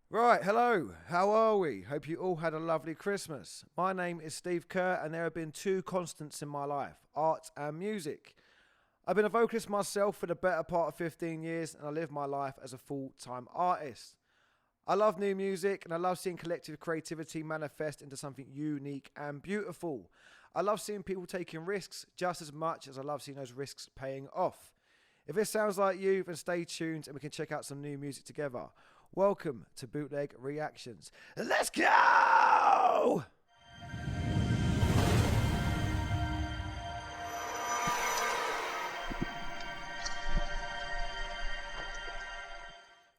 Right, hello, how are we? Hope you all had a lovely Christmas. My name is Steve Kerr, and there have been two constants in my life art and music. I've been a vocalist myself for the better part of 15 years, and I live my life as a full time artist. I love new music, and I love seeing collective creativity manifest into something unique and beautiful. I love seeing people taking risks just as much as I love seeing those risks paying off. If this sounds like you, then stay tuned and we can check out some new music together. Welcome to Bootleg Reactions. Let's go!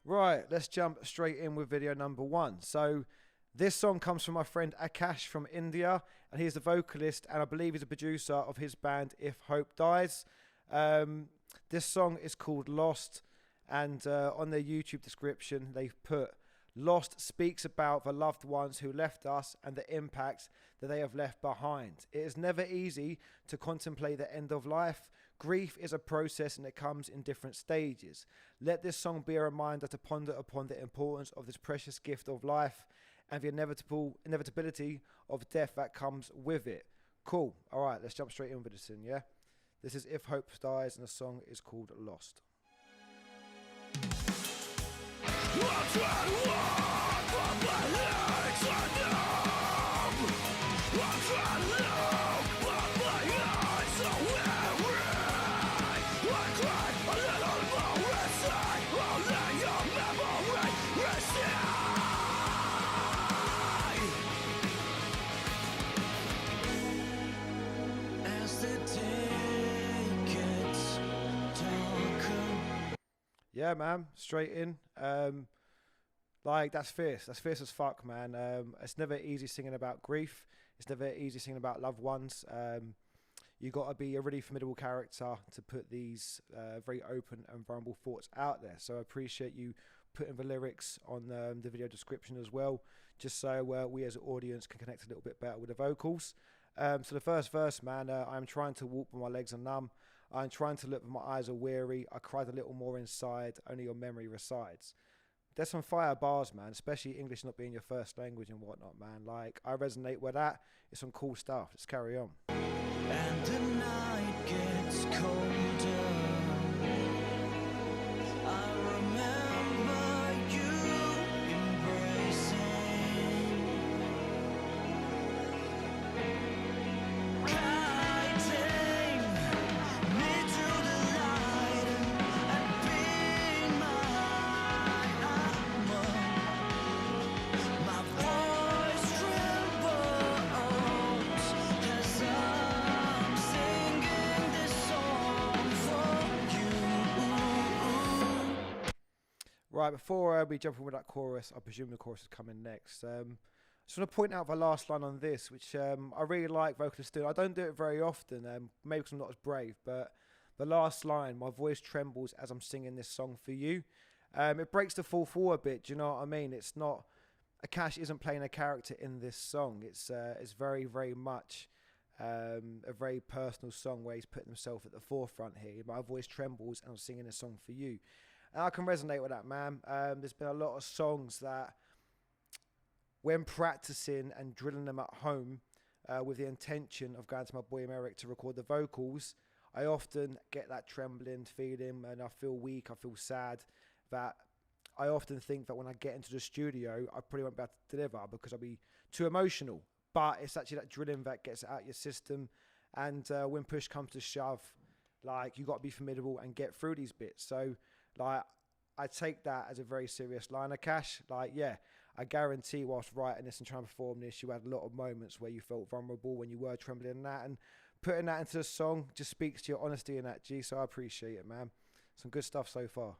Right, let's jump straight in with video number one. So, this song comes from my friend Akash from India, and he's the vocalist and I believe he's a producer of his band If Hope Dies. This song is called Lost. And on their YouTube description, they've put, Lost speaks about the loved ones who left us and the impact that they have left behind. It is never easy to contemplate the end of life. Grief is a process and it comes in different stages. Let this song be a reminder to ponder upon the importance of this precious gift of life and the inevitability of death that comes with it. Cool. All right, let's jump straight in with this, yeah? This is If Hope Dies and the song is called Lost. Yeah, man, straight in. Like, that's fierce. That's fierce as fuck, man. It's never easy singing about grief. It's never easy singing about loved ones. You got to be a really formidable character to put these very open and vulnerable thoughts out there. So I appreciate you putting the lyrics on the video description as well, just so we as an audience can connect a little bit better with the vocals. So the first verse, man, I'm trying to walk but my legs are numb. I'm trying to look but my eyes are weary. I cried a little more inside, only your memory resides. There's some fire bars, man, especially English not being your first language and whatnot, man. Like, I resonate with that. It's some cool stuff. Let's carry on. And the night gets colder. I remember you embracing, guiding me to the light and being my armor. My voice trembles as I'm singing this song for you. Right, before we jump in with that chorus, I presume the chorus is coming next. Just want to point out the last line on this, which I really like vocalists doing. I don't do it very often, maybe because I'm not as brave, but the last line, my voice trembles as I'm singing this song for you. It breaks the full four a bit, do you know what I mean? It's not, Akash isn't playing a character in this song. It's very, very much a very personal song where he's putting himself at the forefront here. My voice trembles and I'm singing this song for you. And I can resonate with that, man. There's been a lot of songs that, when practicing and drilling them at home with the intention of going to my boy Merrick to record the vocals, I often get that trembling feeling and I feel weak, I feel sad, that I often think that when I get into the studio, I probably won't be able to deliver because I'll be too emotional. But it's actually that drilling that gets it out your system. And when push comes to shove, like, you got to be formidable and get through these bits. So, like, I take that as a very serious line of Cash. Like, yeah, I guarantee whilst writing this and trying to perform this, you had a lot of moments where you felt vulnerable when you were trembling in that. And putting that into the song just speaks to your honesty in that, G. So I appreciate it, man. Some good stuff so far.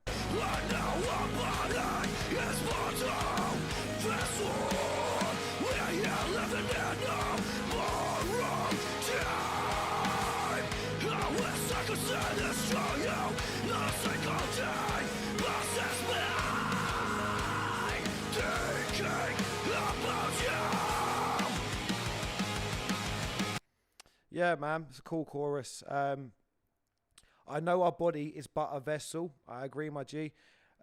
Yeah, man, it's a cool chorus. I know our body is but a vessel. I agree, my G.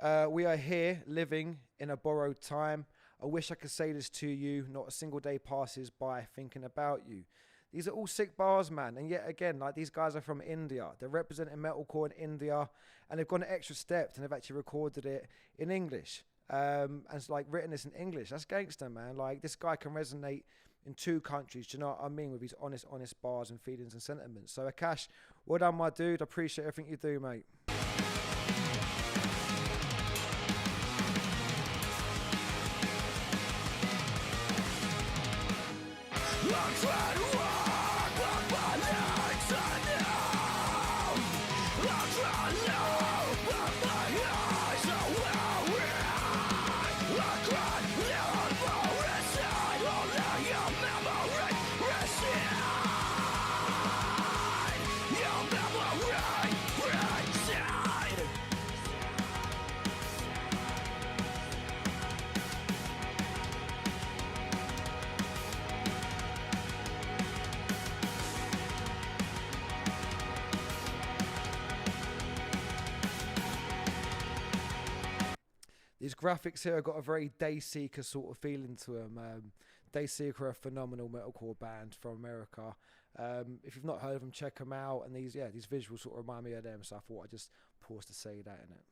We are here living in a borrowed time. I wish I could say this to you. Not a single day passes by thinking about you. These are all sick bars, man. And yet again, like, these guys are from India. They're representing metalcore in India, and they've gone an extra step and they've actually recorded it in English. And it's like written this in English. That's gangster, man. Like, this guy can resonate in 2 countries. Do you know what I mean? With his honest bars and feelings and sentiments. So Akash, well done, my dude. I appreciate everything you do, mate. These graphics here have got a very Dayseeker sort of feeling to them. Dayseeker are a phenomenal metalcore band from America. If you've not heard of them, check them out. And these visuals sort of remind me of them, so I thought I'd just pause to say that, innit?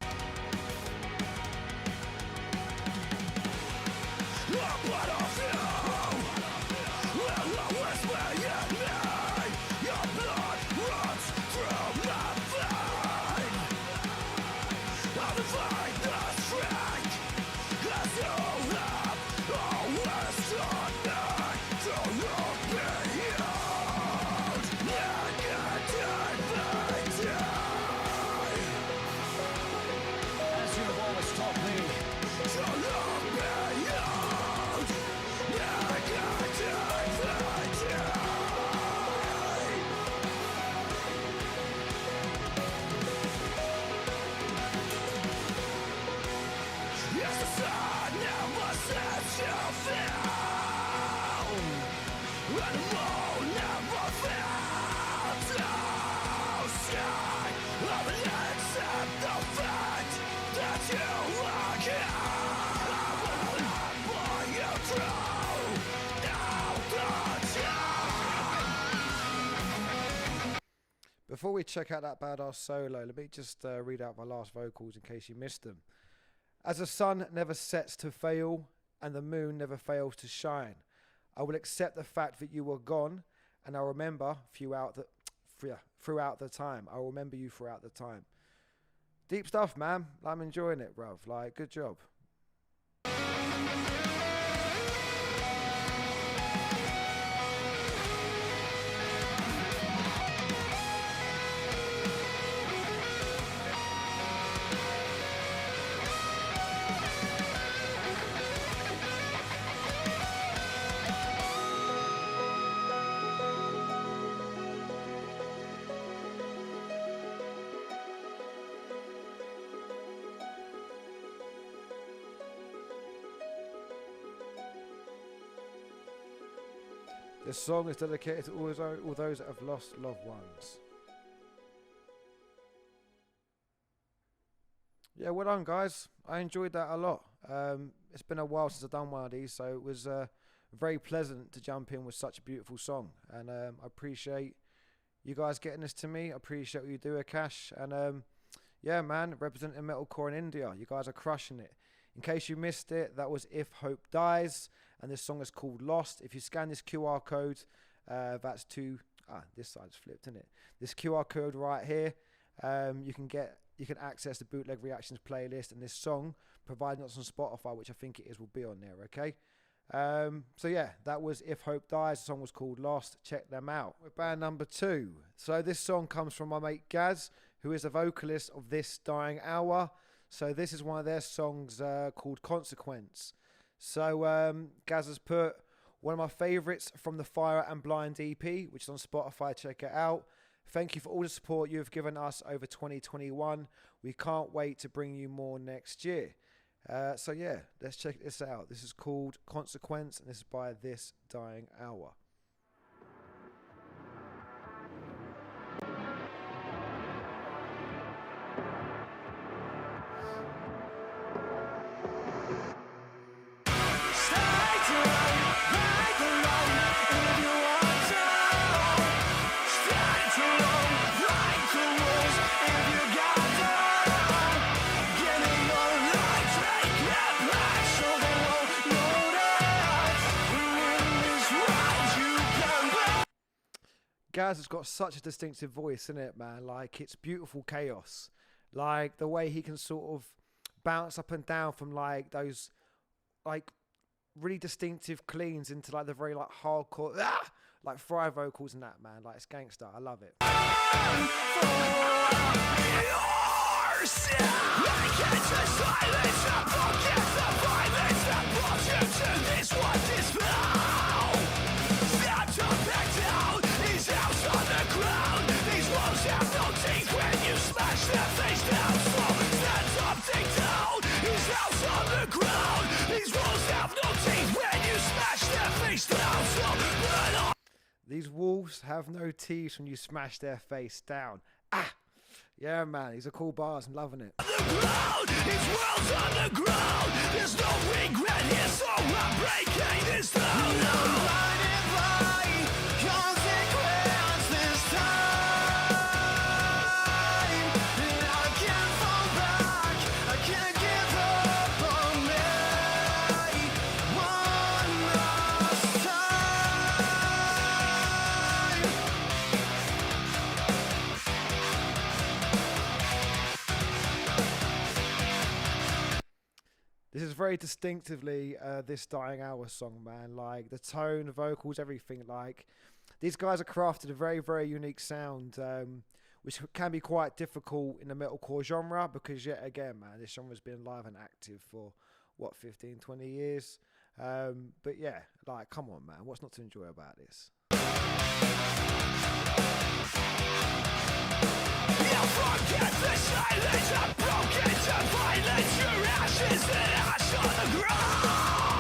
As you have always taught me, Before we check out that badass solo, let me just read out my last vocals in case you missed them. As the sun never sets to fail and the moon never fails to shine, I will accept the fact that you were gone, and I'll remember throughout the time. I'll remember you throughout the time. Deep stuff, man. I'm enjoying it, bruv. Like, good job. This song is dedicated to all those that have lost loved ones. Yeah, well done, guys. I enjoyed that a lot. It's been a while since I've done one of these, so it was very pleasant to jump in with such a beautiful song. And I appreciate you guys getting this to me. I appreciate what you do, Akash. And yeah, man, representing metalcore in India. You guys are crushing it. In case you missed it, that was If Hope Dies, and this song is called Lost. If you scan this QR code, that's to this side's flipped, isn't it? This QR code right here, you can access the Bootleg Reactions playlist, and this song, providing it's on Spotify, which I think it is, will be on there. Okay. So yeah, that was If Hope Dies. The song was called Lost. Check them out. We're band number 2. So this song comes from my mate Gaz, who is the vocalist of This Dying Hour. So this is one of their songs called Consequence. So Gaz has put one of my favourites from the Fire and Blind EP, which is on Spotify. Check it out. Thank you for all the support you have given us over 2021. We can't wait to bring you more next year. So yeah, let's check this out. This is called Consequence, and this is by This Dying Hour. Gaz has got such a distinctive voice, isn't it, man? Like, it's beautiful chaos. Like, the way he can sort of bounce up and down from, like, those, like, really distinctive cleans into, like, the very, like, hardcore, like, fry vocals and that, man. Like, it's gangster. I love it. These wolves have no teeth when you smash their face down. Ah! Yeah, man, these are cool bars. I'm loving it. His world's underground. There's no regret here, so I'm breaking this down. Blinded by consequence this time, and I can't fall back. I can't give up on me one last time. This is very distinctively This Dying Hour song, man. Like, the tone, the vocals, everything. Like, these guys have crafted a very, very unique sound, which can be quite difficult in the metalcore genre because, yet again, man, this genre's been live and active for, what, 15, 20 years? But, yeah, like, come on, man. What's not to enjoy about this? Forget the silence, I'm broken to violence. Your ashes and ash on the ground.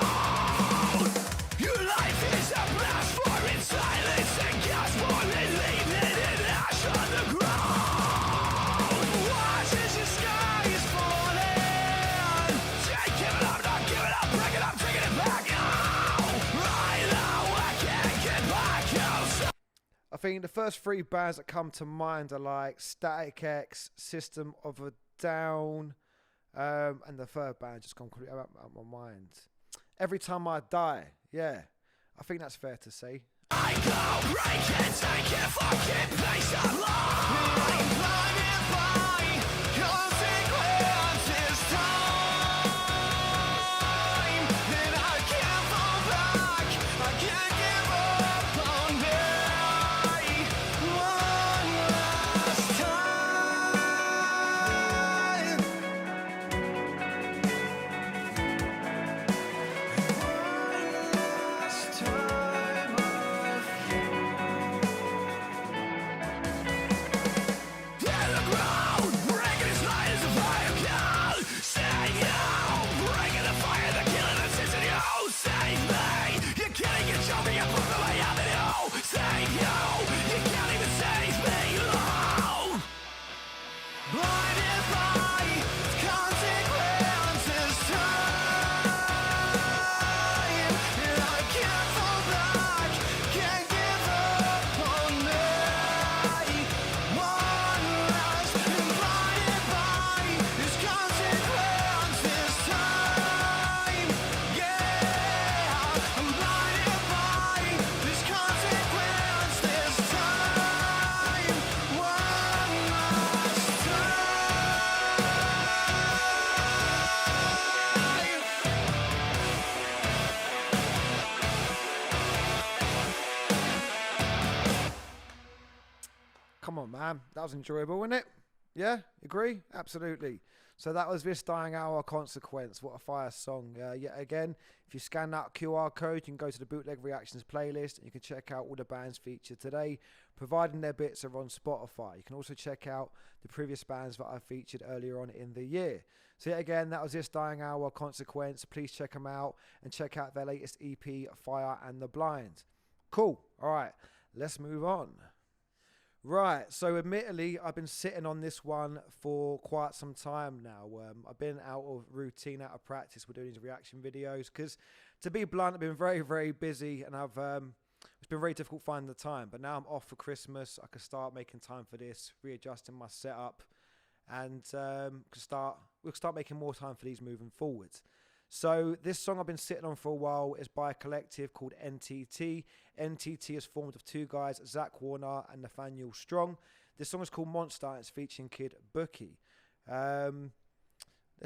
Your life is a blast for in silence and gas for it, leaving in ash on the ground. Watch as the sky is falling. Can't give it up, not give it up, break it up, taking it back now. Right now, I can't get back outside. I think the first three bands that come to mind are like Static X, System of a Down, and the third band just come completely out of my mind. Every Time I Die, yeah, I think that's fair to say. I go break it, take it, fucking place of life. I'm blinded by consequence this time, and I can't fall back. I can't give up on me one last time. One last time of you. In the ground, breaking his light as a fire cloud. Saying you, breaking the fire, the killing that sits in you. Save me, you're killing, you're choking, you're putting my hand in you. Save you, you can't even save me. Alone. Blinded by consequences time, and I can't fall back, can't give up on me. One last, and blinded by this consequences time. Yeah, I'm blinded by this consequence this time. One last Come on, man. That was enjoyable, wasn't it? Yeah? Agree? Absolutely. So that was This Dying Hour, Consequence. What a fire song. Yet again, if you scan that QR code, you can go to the Bootleg Reactions playlist and you can check out all the bands featured today, providing their bits are on Spotify. You can also check out the previous bands that I featured earlier on in the year. So yet again, that was This Dying Hour, Consequence. Please check them out and check out their latest EP, Fire and the Blind. Cool. All right. Let's move on. Right, so admittedly, I've been sitting on this one for quite some time now. I've been out of routine, out of practice with doing these reaction videos because, to be blunt, I've been very, very busy and it's been very difficult finding the time. But now I'm off for Christmas. I can start making time for this, readjusting my setup, and we'll start making more time for these moving forwards. So this song I've been sitting on for a while is by a collective called NTT. NTT is formed of two guys, Zach Warner and Nathaniel Strong. This song is called Monster and it's featuring Kid Bookie. Let's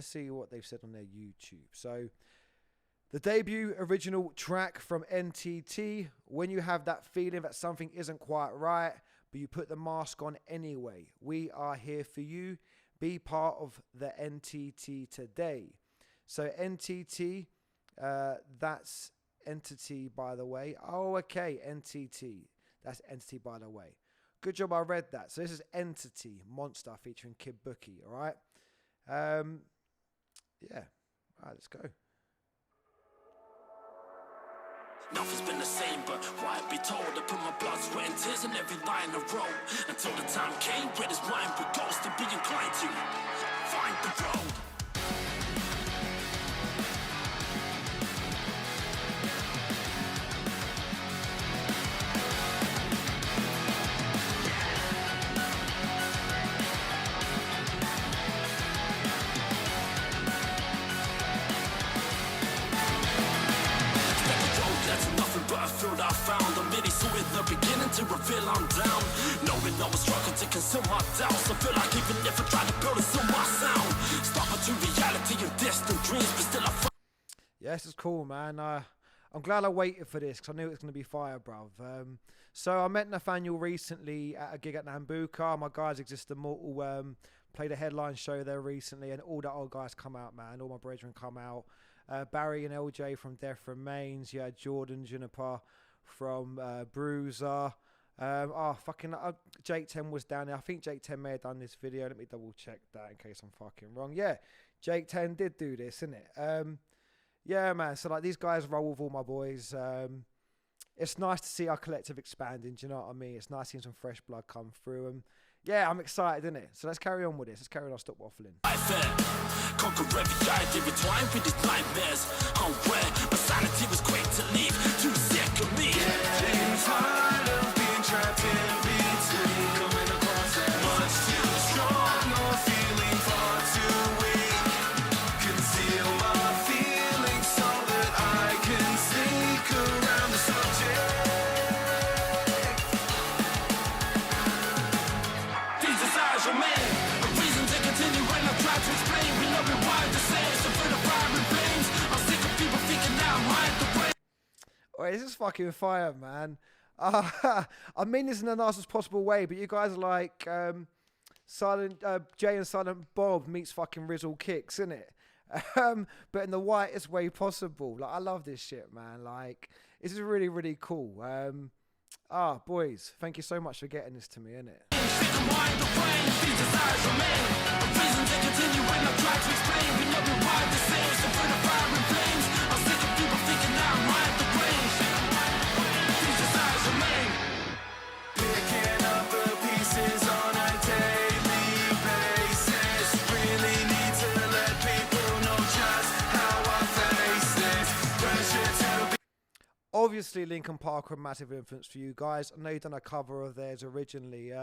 see what they've said on their YouTube. So the debut original track from NTT, when you have that feeling that something isn't quite right, but you put the mask on anyway. We are here for you. Be part of the NTT today. So NTT, that's entity, by the way. Oh, okay, NTT. That's entity, by the way. Good job I read that. So this is Entity, Monster, featuring Kid Bookie, all right? Yeah. All right, let's go. Nothing's been the same, but why be told? I put my blood, sweat, and tears in every line of road. Until the time came, where his mind would go, to be inclined to find the road. I found I'm really so in the beginning to reveal I'm down. Knowing I was struggling to conceal my doubts. I feel like even if I try to build a my sound, stop it to reality and distant dreams, but still I find. Yeah, this is cool, man. I'm glad I waited for this because I knew it was going to be fire, bruv. So I met Nathaniel recently at a gig at Nambuka. My guys Exist Immortal played a headline show there recently, and all the old guys come out, man. All my brethren come out. Barry and LJ from Death Remains. Yeah, Jordan Juniper from Bruiser. Jake 10 was down there. I think Jake 10 may have done this video. Let me double check that in case I'm fucking wrong. Yeah, Jake 10 did do this, innit? Yeah, man. So like these guys roll with all my boys. It's nice to see our collective expanding. Do you know what I mean? It's nice seeing some fresh blood come through. And yeah, I'm excited, innit? So let's carry on with this. Let's carry on. Stop waffling. Conquer every idea, entwined with these nightmares. Unaware, my sanity was quick to leave. Too sick of me. Getting tired of being trapped in between. Coming across as much too strong or feeling far too weak. Conceal my feelings so that I can sneak around the subject. These desires remain a reason to continue when I try to explain. We love it why the same. So for the fire and flames, I'm sick of people thinking now I'm hide the way. Wait, this is fucking fire, man. I mean this in the nicest possible way, but you guys are like Jay and Silent Bob meets fucking Rizzle Kicks, innit? But in the whitest way possible. Like, I love this shit, man. Like, this is really, really cool. Boys, thank you so much for getting this to me, innit? Obviously, Linkin Park are a massive influence for you guys. I know you've done a cover of theirs originally.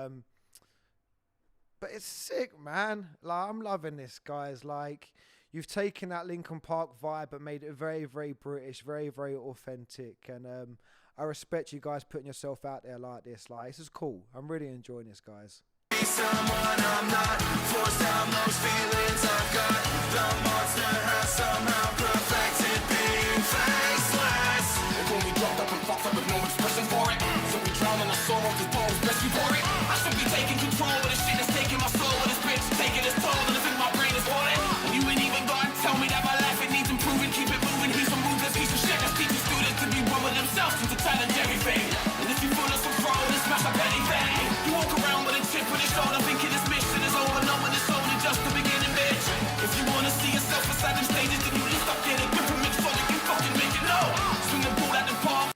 But it's sick, man. Like, I'm loving this, guys. Like, you've taken that Linkin Park vibe but made it very, very British, very, very authentic. And I respect you guys putting yourself out there like this. Like, this is cool. I'm really enjoying this, guys. Someone I'm not, forced down those feelings I've got. The monster has somehow perfected being faceless. And when we dropped up and fucked up with no expression for it, so we drown in the sorrow cause bones rescue for it. I should be taking control of this shit that's taking my soul, and this bitch taking its toll, and I think my brain is falling. When you ain't even gone, tell me that my life it needs improving. Keep it moving, he's a ruthless piece of shit that's teaching students to be one with themselves and to challenge everything. And if you feel us some fraud, then smash up anything. You walk around with a chip on your shoulder thinking this mission is over, knowing it's only just the beginning, bitch. If you wanna see yourself inside them stages, then you just stop getting different mix so you can fucking make it know. Swing the ball at the park.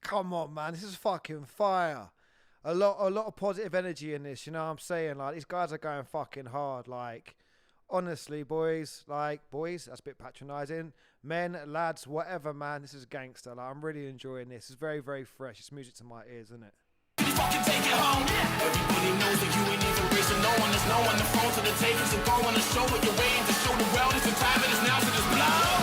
Come on, man. This is fucking fire. A lot of positive energy in this, you know what I'm saying? Like, these guys are going fucking hard. Like, honestly, boys, that's a bit patronising. Men, lads, whatever, man, this is gangster. Like, I'm really enjoying this. It's very, very fresh. It's music to my ears, isn't it? Fucking take it home. Everybody knows that you ain't even rich, and no one is knowing the phone to the takers and go on the show what you're waiting to show the world. It's the time it is now to just blow.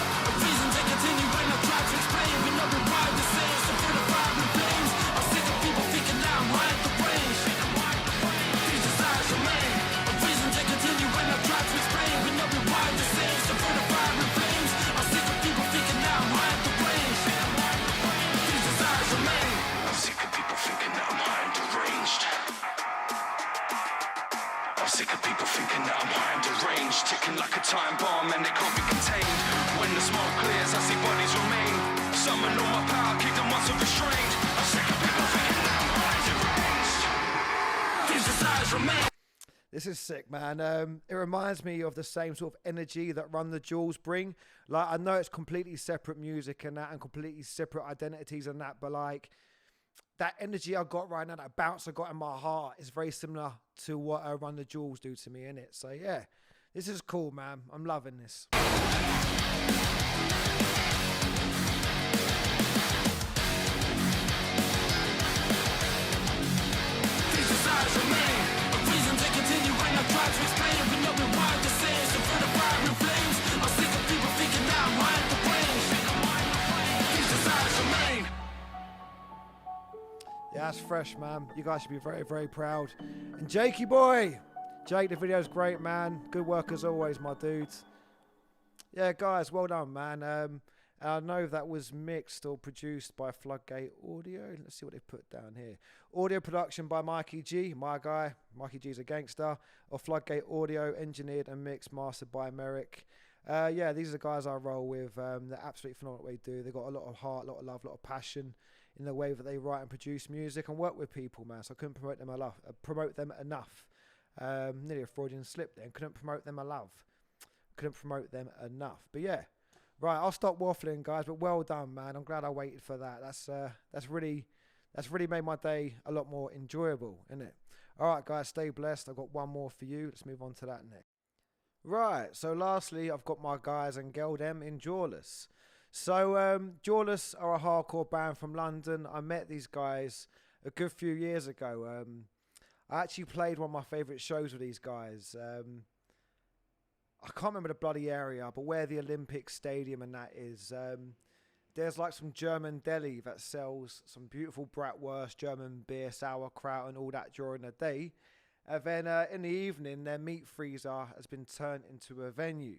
I know my power, keep the muscle restrained. I'm sick of people thinking that I'm hard deranged. These desires remain. This is sick, man. It reminds me of the same sort of energy that Run the Jewels bring. Like, I know it's completely separate music and that, and completely separate identities and that, but like, that energy I got right now, that bounce I got in my heart is very similar to what Run the Jewels do to me, innit? So yeah, this is cool, man. I'm loving this. These desires remain. A reason to continue when I try to explain. But no one wanted to say it's for the fire and flames. I'm sick of people thinking that I'm high at the range. These desires remain. Yeah, that's fresh, man. You guys should be very, very proud. And Jakey boy, Jake, the video's great, man. Good work as always, my dude. Yeah, guys, well done, man. And I know that was mixed or produced by Floodgate Audio. Let's see what they put down here. Audio production by Mikey G, my guy. Mikey G's a gangster. Or Floodgate Audio, engineered and mixed, mastered by Merrick. Yeah, these are the guys I roll with. They're absolutely phenomenal what they do. They've got a lot of heart, a lot of love, a lot of passion in the way that they write and produce music and work with people, man. So I couldn't promote them enough. Nearly a Freudian slip there. Couldn't promote them enough. But yeah, right. I'll stop waffling, guys. But well done, man. I'm glad I waited for that. That's really made my day a lot more enjoyable, isn't it? All right, guys. Stay blessed. I've got one more for you. Let's move on to that next. Right. So lastly, I've got my guys and girl them in Jawless. So Jawless are a hardcore band from London. I met these guys a good few years ago. I actually played one of my favourite shows with these guys. I can't remember the bloody area, but where the Olympic Stadium and that is, there's like some German deli that sells some beautiful bratwurst, German beer, sauerkraut and all that during the day. And then in the evening, their meat freezer has been turned into a venue.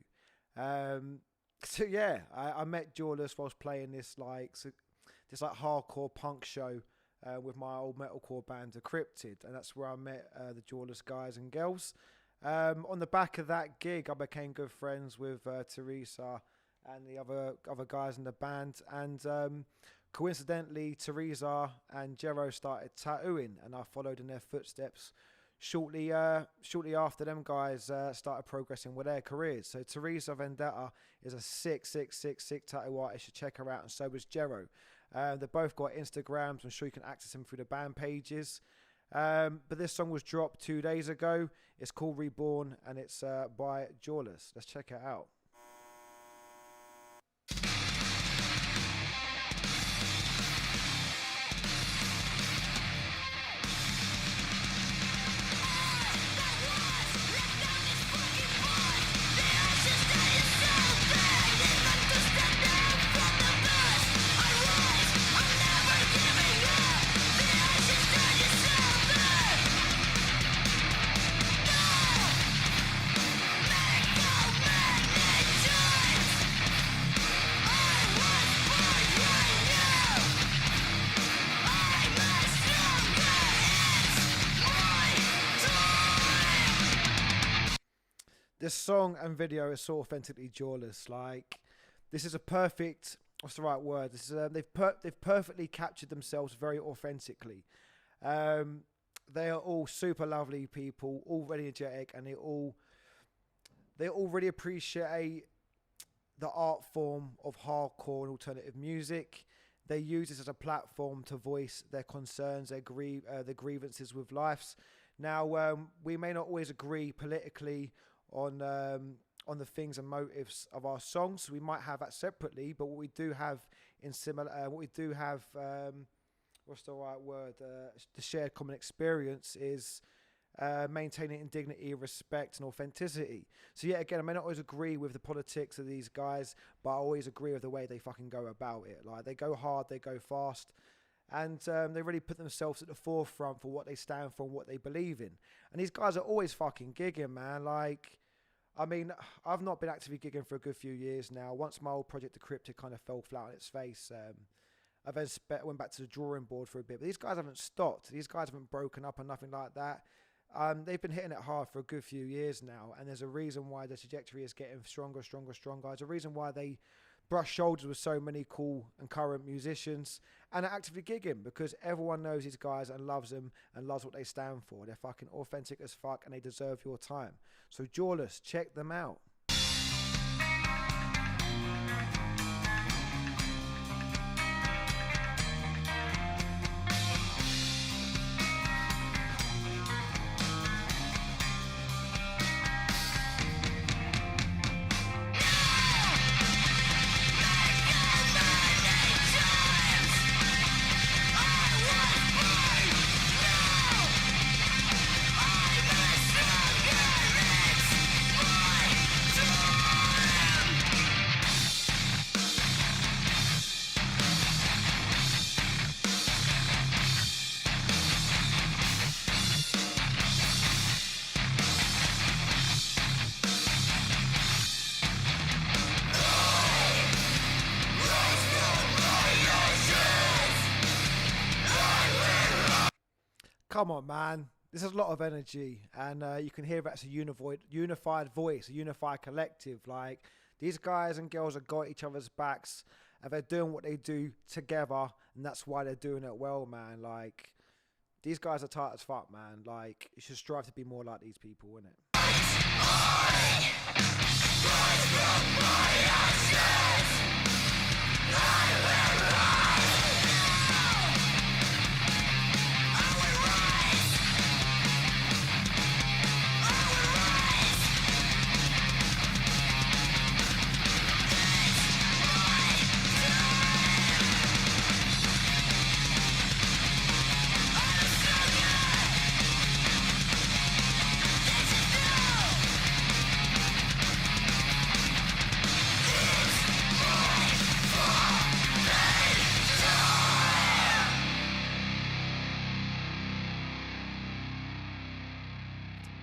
So yeah, I met Jawless whilst playing this hardcore punk show with my old metalcore band Decrypted, and that's where I met the Jawless guys and girls. On the back of that gig, I became good friends with Teresa and the other guys in the band, and coincidentally, Teresa and Jero started tattooing, and I followed in their footsteps. Shortly after them guys started progressing with their careers. So Teresa Vendetta is a sick tattoo artist. You should check her out, and so was Jero. They both got Instagrams. I'm sure you can access them through the band pages. But this song was dropped 2 days ago. It's called Reborn, and it's by Jawless. Let's check it out. This song and video is so authentically Jawless. Like, this is a perfect, what's the right word? This is they've perfectly captured themselves very authentically. They are all super lovely people, all very energetic, and they all really appreciate the art form of hardcore and alternative music. They use this as a platform to voice their concerns, their grievances with lives. Now, we may not always agree politically on the things and motives of our songs. We might have that separately, but what we do have what's the right word? The shared common experience is maintaining dignity, respect, and authenticity. So yeah, again, I may not always agree with the politics of these guys, but I always agree with the way they fucking go about it. Like, they go hard, they go fast, and they really put themselves at the forefront for what they stand for and what they believe in. And these guys are always fucking gigging, man. Like, I mean, I've not been actively gigging for a good few years now. Once my old project Decrypted kind of fell flat on its face, I then went back to the drawing board for a bit. But these guys haven't stopped. These guys haven't broken up or nothing like that. They've been hitting it hard for a good few years now, and there's a reason why the trajectory is getting stronger. There's a reason why they brush shoulders with so many cool and current musicians, and are actively gigging because everyone knows these guys and loves them and loves what they stand for. They're fucking authentic as fuck and they deserve your time. So Jawless, check them out. Come on, man. This is a lot of energy, and you can hear that's a unified voice, a unified collective. Like, these guys and girls have got each other's backs, and they're doing what they do together, and that's why they're doing it well, man. Like, these guys are tight as fuck, man. Like, you should strive to be more like these people, innit?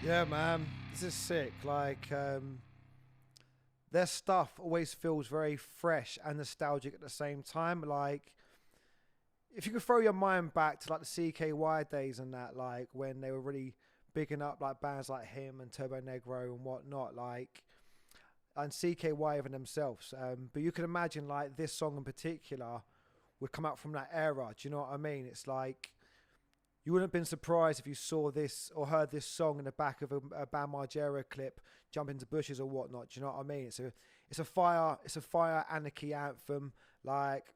Yeah, man, this is sick. Like, their stuff always feels very fresh and nostalgic at the same time. Like, if you could throw your mind back to like the CKY days and that, like when they were really bigging up like bands like him and Turbo Negro and whatnot, like, and CKY even themselves. But you can imagine like this song in particular would come out from that era. Do you know what I mean? It's like, you wouldn't have been surprised if you saw this or heard this song in the back of a Bam Margera clip, jump into bushes or whatnot. Do you know what I mean? It's a fire anarchy anthem. Like,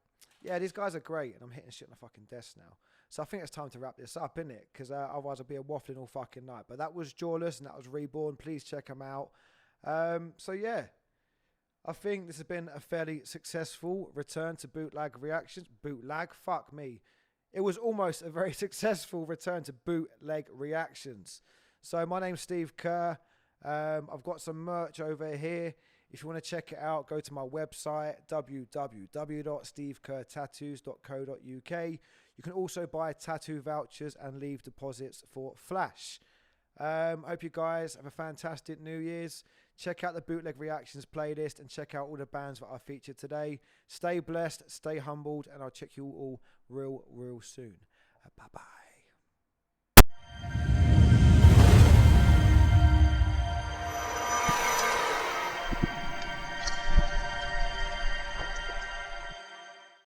yeah, these guys are great, and I'm hitting shit on the fucking desk now. So I think it's time to wrap this up, innit? Because otherwise I'll be a waffling all fucking night. But that was Jawless and that was Reborn. Please check them out. So yeah, I think this has been a fairly successful return to Bootleg Reactions. Bootleg? Fuck me. It was almost a very successful return to Bootleg Reactions. So my name's Steve Kerr. I've got some merch over here. If you want to check it out, go to my website, www.stevekerrtattoos.co.uk. You can also buy tattoo vouchers and leave deposits for Flash. Hope you guys have a fantastic New Year's. Check out the Bootleg Reactions playlist and check out all the bands that I featured today. Stay blessed, stay humbled, and I'll check you all real soon. Bye-bye.